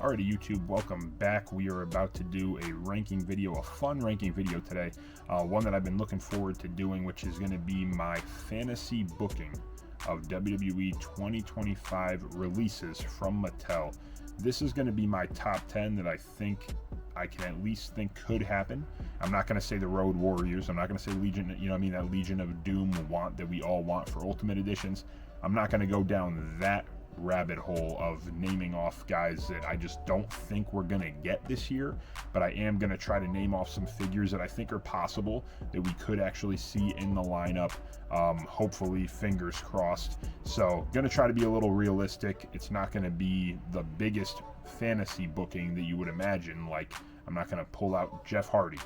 Alrighty, YouTube, welcome back. We are about to do a ranking video, a fun ranking video today. One that I've been looking forward to doing, which is going to be my fantasy booking of WWE 2025 releases from Mattel. This is going to be my top 10 that I think I can at least think could happen. I'm not going to say the Road Warriors. I'm not going to say Legion, that Legion of Doom that we all want for Ultimate Editions. I'm not going to go down that rabbit hole of naming off guys that I just don't think we're gonna get this year, but I am gonna try to name off some figures that I think are possible that we could actually see in the lineup. Hopefully, fingers crossed. So gonna try to be a little realistic. It's not gonna be the biggest fantasy booking that you would imagine. Like, I'm not gonna pull out Jeff Hardy.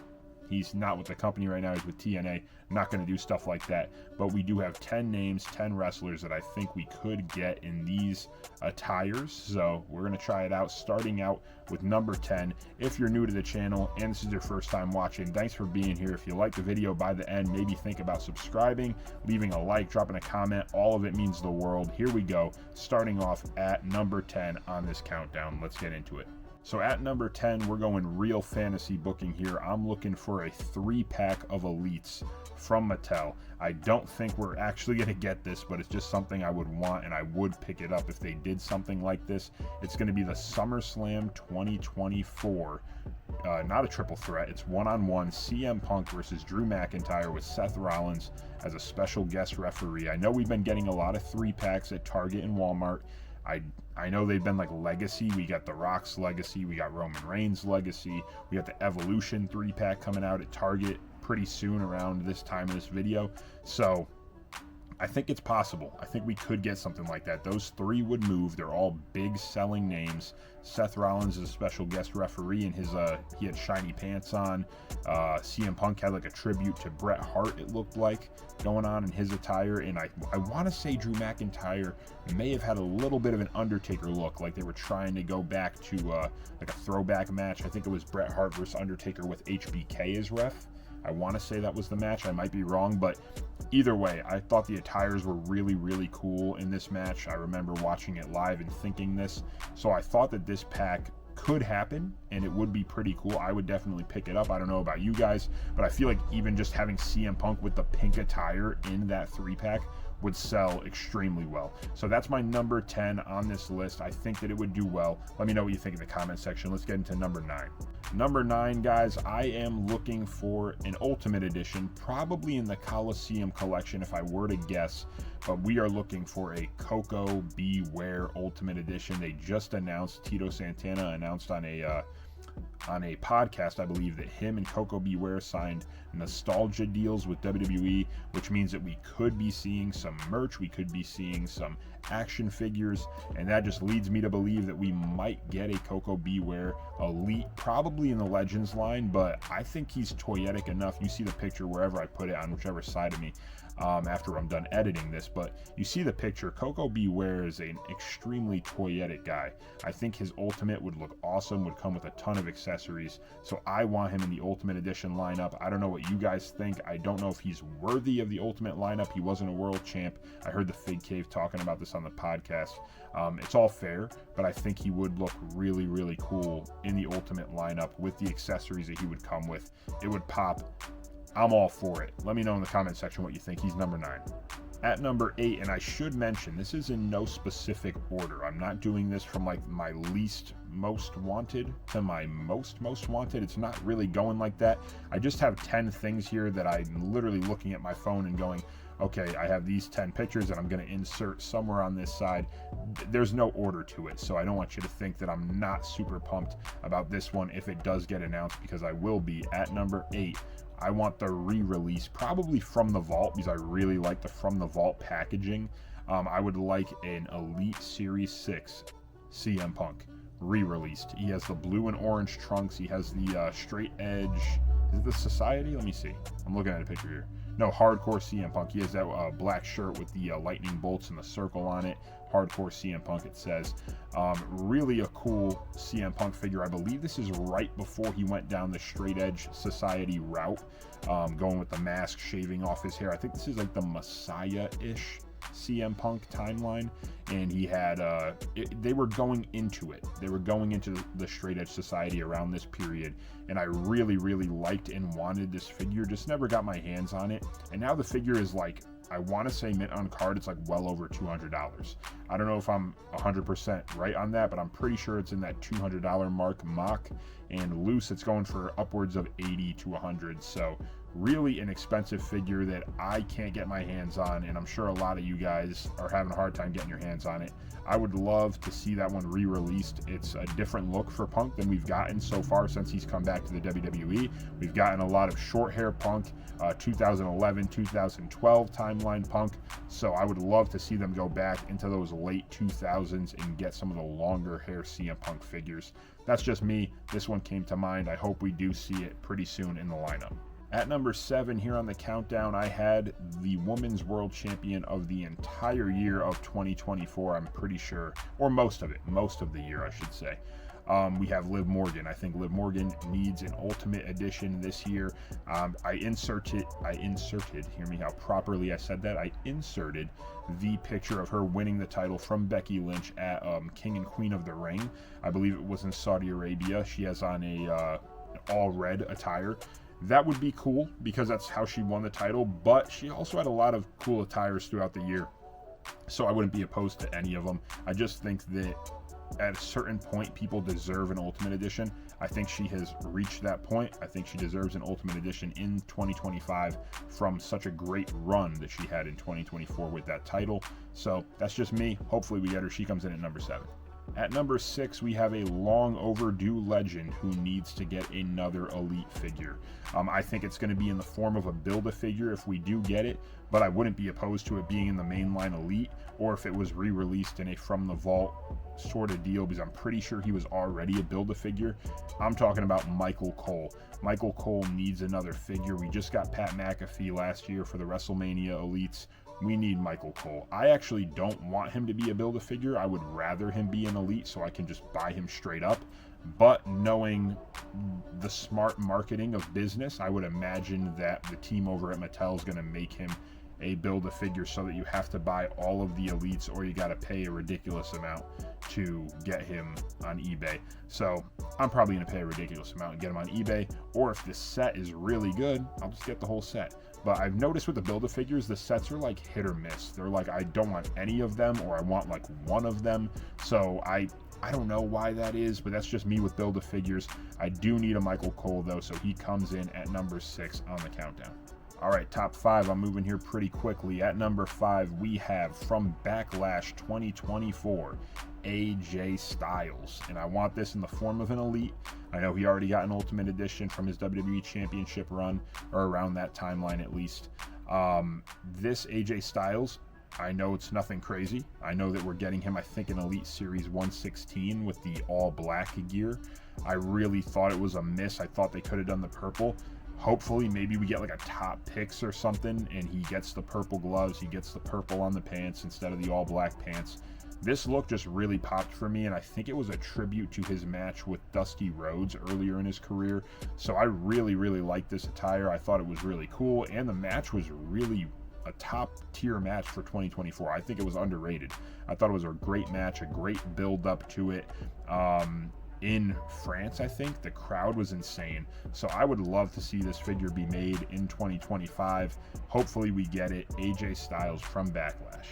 He's not with the company right now. He's with TNA. Not going to do stuff like that. But we do have 10 names, 10 wrestlers that I think we could get in these attires. So we're going to try it out, starting out with number 10. If you're new to the channel and this is your first time watching, thanks for being here. If you like the video by the end, maybe think about subscribing, leaving a like, dropping a comment. All of it means the world. Here we go. Starting off at number 10 on this countdown. Let's get into it. So at number 10, we're going real fantasy booking here. I'm looking for a 3-pack of Elites from Mattel. I don't think we're actually going to get this, but it's just something I would want, and I would pick it up if they did something like this. It's going to be the SummerSlam 2024. Not a triple threat. It's one-on-one CM Punk versus Drew McIntyre with Seth Rollins as a special guest referee. I know we've been getting a lot of 3-packs at Target and Walmart. I know they've been like Legacy. We got The Rock's Legacy. We got Roman Reigns' Legacy. We got the Evolution 3-pack coming out at Target pretty soon around this time of this video. So I think it's possible. I think we could get something like that. Those 3 would move. They're all big selling names. Seth Rollins is a special guest referee, and he had shiny pants on. CM Punk had like a tribute to Bret Hart, it looked like, going on in his attire. And I want to say Drew McIntyre may have had a little bit of an Undertaker look, like they were trying to go back to like a throwback match. I think it was Bret Hart versus Undertaker with HBK as ref. I want to say that was the match. I might be wrong, but either way, I thought the attires were really, really cool in this match. I remember watching it live and thinking this. So I thought that this pack could happen, and it would be pretty cool. I would definitely pick it up. I don't know about you guys, but I feel like even just having CM Punk with the pink attire in that 3-pack would sell extremely well. So that's my number 10 on this list. I think that it would do well. Let me know what you think in the comment section. Let's get into number 9. Number 9, guys, I am looking for an Ultimate Edition, probably in the Coliseum collection if I were to guess, but we are looking for a Koko B. Ware Ultimate Edition. They just announced, Tito Santana announced on a podcast, I believe, that him and Koko B. Ware signed nostalgia deals with WWE, which means that we could be seeing some merch, we could be seeing some action figures, and that just leads me to believe that we might get a Koko B. Ware Elite, probably in the Legends line, but I think he's toyetic enough. You see the picture wherever I put it, on whichever side of me, after I'm done editing this, but you see the picture. Koko B. Ware is an extremely toyetic guy. I think his Ultimate would look awesome, would come with a ton of accessories, so I want him in the Ultimate Edition lineup. I don't know what you guys think. I don't know if he's worthy of the Ultimate lineup. He wasn't a world champ. I heard the Fig Cave talking about this on the podcast. It's all fair, but I think he would look really, really cool in the Ultimate lineup with the accessories that he would come with. It would pop. I'm all for it. Let me know in the comment section what you think. He's number 9. At number 8, and I should mention, this is in no specific order. I'm not doing this from like my least most wanted to my most wanted. It's not really going like that. I just have 10 things here that I'm literally looking at my phone and going, okay, I have these 10 pictures and I'm going to insert somewhere on this side. There's no order to it, so I don't want you to think that I'm not super pumped about this one if it does get announced, because I will be. At number 8, I want the re-release, probably from the vault, because I really like the from the vault packaging. I would like an Elite Series 6 CM Punk re-released. He has the blue and orange trunks. He has the straight edge. Is it the Society? Let me see. I'm looking at a picture here. No, Hardcore CM Punk. He has that black shirt with the lightning bolts and the circle on it. Hardcore CM Punk, it says. Really a cool CM Punk figure. I believe this is right before he went down the straight edge Society route, going with the mask, shaving off his hair. I think this is like the Messiah-ish CM Punk timeline, and he had they were going into it. They were going into the Straight Edge Society around this period, and I really liked and wanted this figure, just never got my hands on it. And now the figure is like, I want to say mint on card, it's like well over $200. I don't know if I'm 100% right on that, but I'm pretty sure it's in that $200 mark mock, and loose it's going for upwards of 80 to 100. So really an expensive figure that I can't get my hands on, and I'm sure a lot of you guys are having a hard time getting your hands on it. I would love to see that one re-released. It's a different look for Punk than we've gotten so far since he's come back to the WWE. We've gotten a lot of short hair Punk, 2011, 2012 timeline Punk, so I would love to see them go back into those late 2000s and get some of the longer hair CM Punk figures. That's just me. This one came to mind. I hope we do see it pretty soon in the lineup. At number 7 here on the countdown, I had the Women's World Champion of the entire year of 2024, I'm pretty sure, or most of the year, I should say. We have Liv Morgan. I think Liv Morgan needs an Ultimate Edition this year. I inserted, hear me how properly I said that, I inserted the picture of her winning the title from Becky Lynch at King and Queen of the Ring. I believe it was in Saudi Arabia. She has on a all red attire. That would be cool because that's how she won the title, but she also had a lot of cool attires throughout the year, so I wouldn't be opposed to any of them. I just think that at a certain point, people deserve an Ultimate Edition. I think she has reached that point. I think she deserves an Ultimate Edition in 2025 from such a great run that she had in 2024 with that title. So that's just me. Hopefully we get her. She comes in at number 7. At number 6, we have a long overdue legend who needs to get another Elite figure. I think it's going to be in the form of a Build-A-Figure if we do get it, but I wouldn't be opposed to it being in the mainline Elite, or if it was re-released in a From the Vault sort of deal, because I'm pretty sure he was already a Build-A-Figure. I'm talking about Michael Cole. Michael Cole needs another figure. We just got Pat McAfee last year for the WrestleMania Elites. We need Michael Cole. I actually don't want him to be a Build-A-Figure. I would rather him be an Elite so I can just buy him straight up. But knowing the smart marketing of business, I would imagine that the team over at Mattel is going to make him a Build-A-Figure so that you have to buy all of the Elites, or you got to pay a ridiculous amount to get him on eBay. So I'm probably going to pay a ridiculous amount and get him on eBay, or if the set is really good, I'll just get the whole set. But I've noticed with the Build-A-Figures, the sets are like hit or miss. They're like, I don't want any of them, or I want like one of them. So I don't know why that is, but that's just me with Build-A-Figures. I do need a Michael Cole though, so he comes in at number 6 on the countdown. All right, top 5, I'm moving here pretty quickly. At number 5, we have from Backlash 2024, AJ Styles. And I want this in the form of an Elite. I know he already got an Ultimate Edition from his WWE Championship run, or around that timeline at least. This AJ Styles, I know it's nothing crazy. I know that we're getting him, I think, in Elite Series 116 with the all black gear. I really thought it was a miss. I thought they could have done the purple. Hopefully, maybe we get like a top picks or something, and he gets the purple gloves, he gets the purple on the pants instead of the all black pants. This look just really popped for me, and I think it was a tribute to his match with Dusty Rhodes earlier in his career. So I really like this attire. I thought it was really cool, and the match was really a top tier match for 2024. I think it was underrated. I thought it was a great match, a great build up to it. In France, I think the crowd was insane. So I would love to see this figure be made in 2025. Hopefully we get it. AJ Styles from Backlash.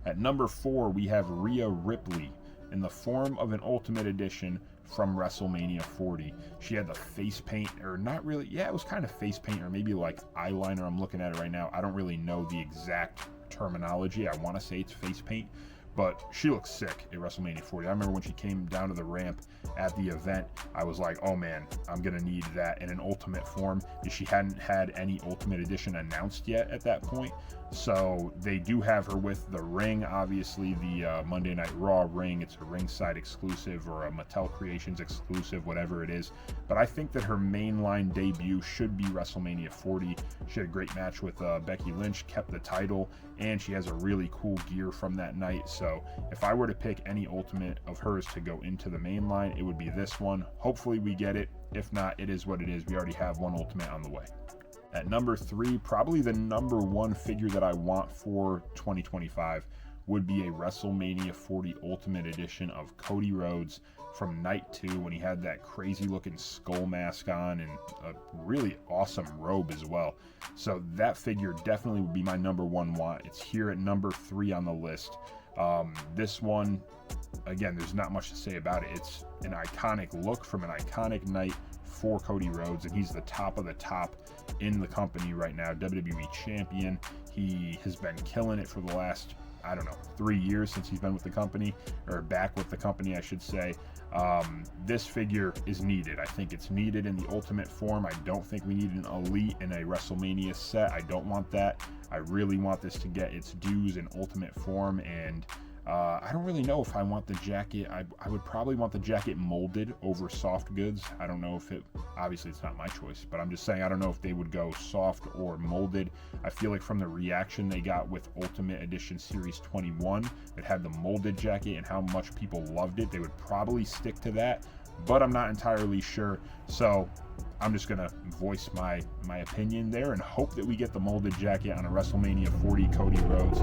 At number 4, we have Rhea Ripley in the form of an Ultimate Edition from WrestleMania 40. She had the face paint, or not really, yeah, it was kind of face paint, or maybe like eyeliner. I'm looking at it right now. I don't really know the exact terminology. I want to say it's face paint, but she looks sick at WrestleMania 40. I remember when she came down to the ramp at the event, I was like, oh man, I'm going to need that in an Ultimate form. She hadn't had any Ultimate Edition announced yet at that point. So they do have her with the ring, obviously the Monday Night Raw ring. It's a ringside exclusive or a Mattel Creations exclusive, whatever it is. But I think that her mainline debut should be WrestleMania 40. She had a great match with Becky Lynch, kept the title, and she has a really cool gear from that night. So if I were to pick any Ultimate of hers to go into the mainline, it would be this one. Hopefully we get it. If not, it is what it is. We already have one Ultimate on the way. At number 3, probably the number 1 figure that I want for 2025 would be a WrestleMania 40 Ultimate Edition of Cody Rhodes from Night 2, when he had that crazy looking skull mask on and a really awesome robe as well. So that figure definitely would be my number 1 want. It's here at number 3 on the list. This one, again, there's not much to say about it. It's an iconic look from an iconic night for Cody Rhodes, and he's the top of the top in the company right now, WWE champion. He has been killing it for the last, I don't know, 3 years since he's been with the company, or back with the company, I should say. This figure is needed. I think it's needed in the Ultimate form. I don't think we need an Elite in a WrestleMania set. I don't want that. I really want this to get its dues in Ultimate form, and I don't really know if I want the jacket. I would probably want the jacket molded over soft goods. I don't know if it, obviously it's not my choice, but I'm just saying I don't know if they would go soft or molded. I feel like from the reaction they got with Ultimate Edition Series 21, that had the molded jacket and how much people loved it, they would probably stick to that, but I'm not entirely sure. So I'm just gonna voice my opinion there and hope that we get the molded jacket on a WrestleMania 40 Cody Rhodes.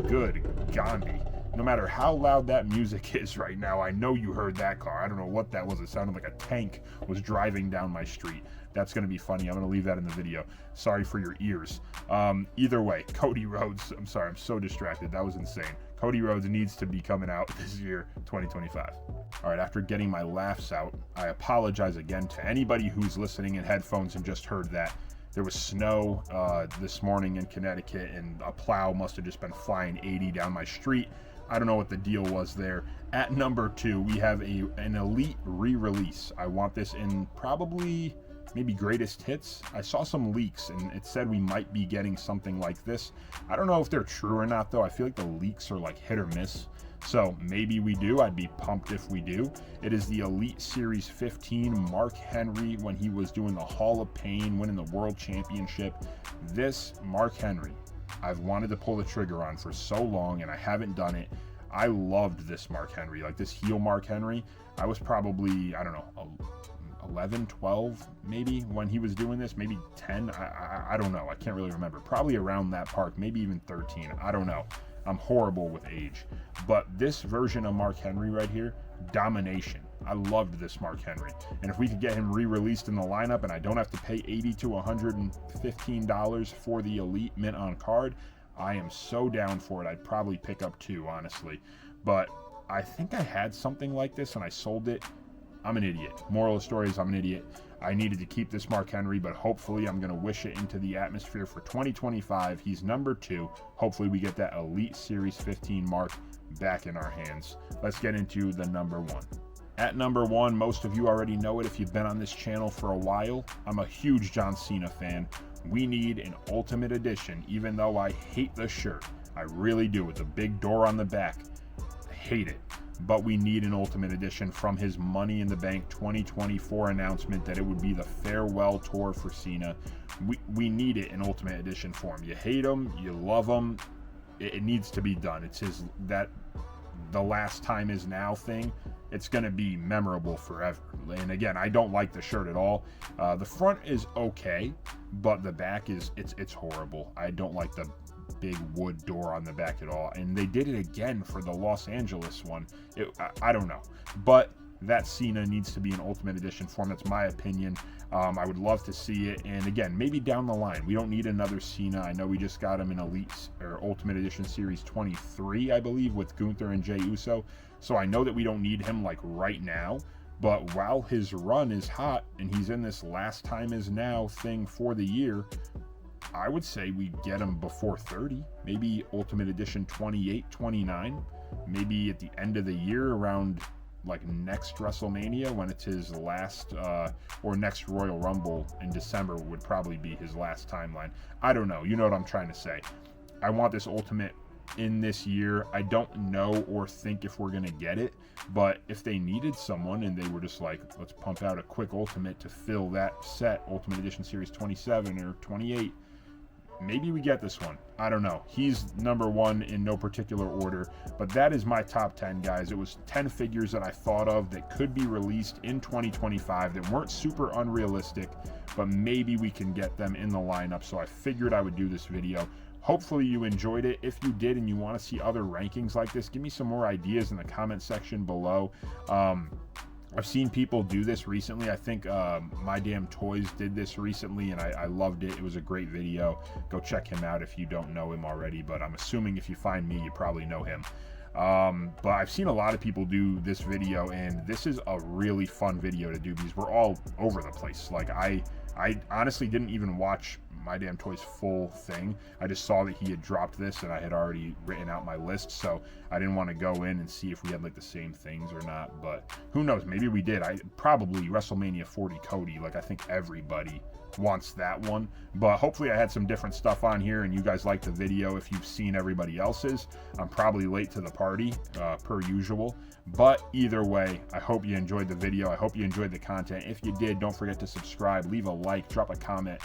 Good Gandhi. No matter how loud that music is right now, I know you heard that car. I don't know what that was. It sounded like a tank was driving down my street. That's going to be funny. I'm going to leave that in the video. Sorry for your ears. Either way, Cody Rhodes, I'm sorry, I'm so distracted. That was insane. Cody Rhodes needs to be coming out this year, 2025. All right, after getting my laughs out, I apologize again to anybody who's listening in headphones and just heard that. There was snow this morning in Connecticut, and a plow must have just been flying 80 down my street. I don't know what the deal was there. At number 2, we have an Elite re-release. I want this in probably maybe greatest hits. I saw some leaks and it said we might be getting something like this. I don't know if they're true or not though. I feel like the leaks are like hit or miss. So maybe we do. I'd be pumped if we do. It is the Elite Series 15 Mark Henry when he was doing the Hall of Pain, winning the World Championship. This Mark Henry, I've wanted to pull the trigger on for so long and I haven't done it. I loved this Mark Henry, like this heel Mark Henry. I was probably, I don't know, 11, 12 maybe when he was doing this, maybe 10. I don't know. I can't really remember. Probably around that park, maybe even 13. I don't know. I'm horrible with age. But this version of Mark Henry right here, domination. I loved this Mark Henry. And if we could get him re-released in the lineup and I don't have to pay $80 to $115 for the Elite mint on card, I am so down for it. I'd probably pick up 2, honestly. But I think I had something like this and I sold it. I'm an idiot. Moral of the story is I'm an idiot. I needed to keep this Mark Henry, but hopefully I'm going to wish it into the atmosphere for 2025. He's number 2. Hopefully we get that Elite Series 15 Mark back in our hands. Let's get into the number 1. At number 1, most of you already know it if you've been on this channel for a while. I'm a huge John Cena fan. We need an Ultimate Edition, even though I hate the shirt. I really do, with the big door on the back. I hate it. But we need an Ultimate Edition from his Money in the Bank 2024 announcement that it would be the farewell tour for Cena. We need it in Ultimate Edition form. You hate him, you love him. It needs to be done. It's the last time is now thing. It's going to be memorable forever. And again, I don't like the shirt at all. The front is okay, but the back is it's horrible. I don't like the big wood door on the back at all. And they did it again for the Los Angeles one. I don't know. But that Cena needs to be an Ultimate Edition form. That's my opinion. I would love to see it. And again, maybe down the line. We don't need another Cena. I know we just got him in Elite or Ultimate Edition Series 23, I believe, with Gunther and Jey Uso. So I know that we don't need him like right now. But while his run is hot and he's in this last time is now thing for the year, I would say we get him before 30. Maybe Ultimate Edition 28, 29. Maybe at the end of the year around like next WrestleMania when it's his last, or next Royal Rumble in December would probably be his last timeline. I don't know. You know what I'm trying to say. I want this Ultimate in this year. I don't know or think if we're going to get it, but if they needed someone and they were just like, let's pump out a quick Ultimate to fill that set, Ultimate Edition Series 27 or 28, maybe we get this one. I don't know. He's number one in no particular order, but that is my top 10, guys. It was 10 figures that I thought of that could be released in 2025 that weren't super unrealistic, but maybe we can get them in the lineup. So I figured I would do this video. Hopefully you enjoyed it. If you did and you want to see other rankings like this, give me some more ideas in the comment section below. I've seen people do this recently. I think My Damn Toys did this recently, and I loved it. It was a great video. Go check him out if you don't know him already, but I'm assuming if you find me, you probably know him. But I've seen a lot of people do this video, and this is a really fun video to do because we're all over the place. Like, I honestly didn't even watch My Damn Toys full thing. I just saw that he had dropped this, and I had already written out my list, so I didn't want to go in and see if we had like the same things or not. But who knows? Maybe we did. I probably WrestleMania 40 Cody. Like, I think everybody wants that one, but hopefully I had some different stuff on here and you guys liked the video. If you've seen everybody else's, I'm probably late to the party per usual, but either way, I hope you enjoyed the video. I hope you enjoyed the content. If you did, don't forget to subscribe, leave a like, drop a comment,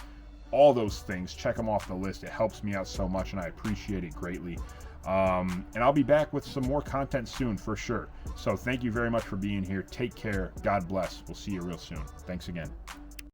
all those things. Check them off the list. It helps me out so much and I appreciate it greatly. And I'll be back with some more content soon for sure. So thank you very much for being here. Take care. God bless. We'll see you real soon. Thanks again.